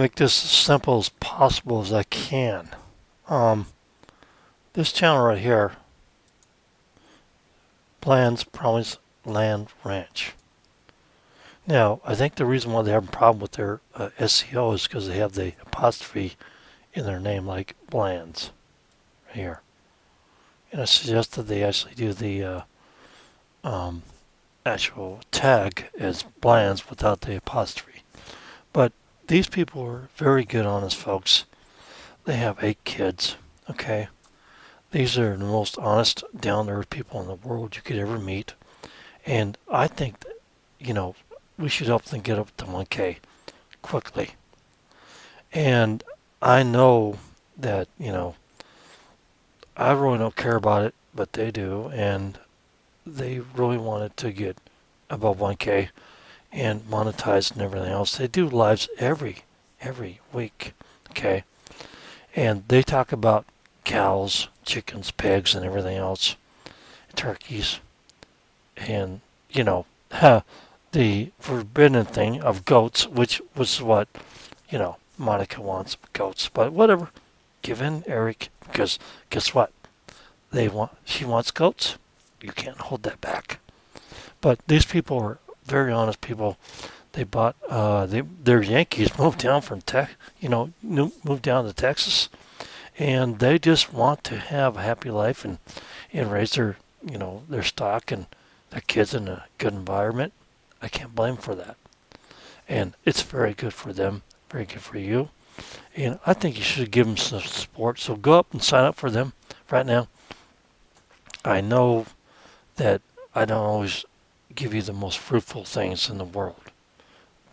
Make this as simple as possible as I can. Um, this channel right here, Bland's Promise Land Ranch. Now, I think the reason why they have a problem with their SEO is because they have the apostrophe in their name, like Bland's right here. And I suggest that they actually do the actual tag as Bland's without the apostrophe. But these people are very good, honest folks. They have 8 kids, okay? These are the most honest, down-to-earth people in the world you could ever meet. And I think that, we should help them get up to 1K quickly. And I know that, I really don't care about it, but they do. And they really wanted to get above 1K and monetize and everything else. They do lives every week, okay? And they talk about cows, chickens, pigs, and everything else, turkeys, and, the forbidden thing of goats, which was what, Monica wants, goats. But whatever, give in, Eric, because guess what? She wants goats. You can't hold that back. But these people are very honest people. They bought, they're Yankees, moved down from moved down to Texas, and they just want to have a happy life and raise their stock and their kids in a good environment. I can't blame them for that. And it's very good for them, very good for you. And I think you should give them some support. So go up and sign up for them right now. I know that I don't always give you the most fruitful things in the world,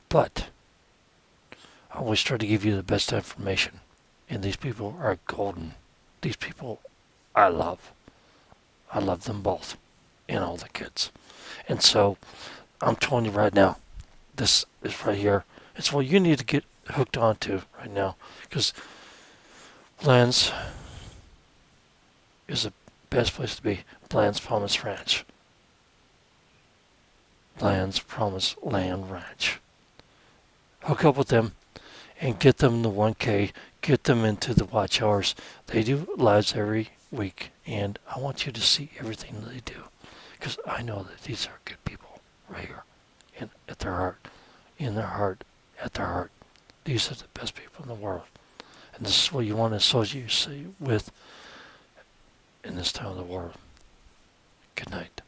but I always try to give you the best information. And these people are golden. These people I love. I love them both and all the kids. And so I'm telling you right now, this is right here. It's what you need to get hooked onto right now, because Bland's is the best place to be. Bland's Promise Ranch. Bland's Promise Land Ranch. Hook up with them and get them the 1K. Get them into the watch hours. They do lives every week, and I want you to see everything that they do, because I know that these are good people right here, and at their heart, in their heart, at their heart. These are the best people in the world, and this is what you want to associate with in this time of the world. Good night.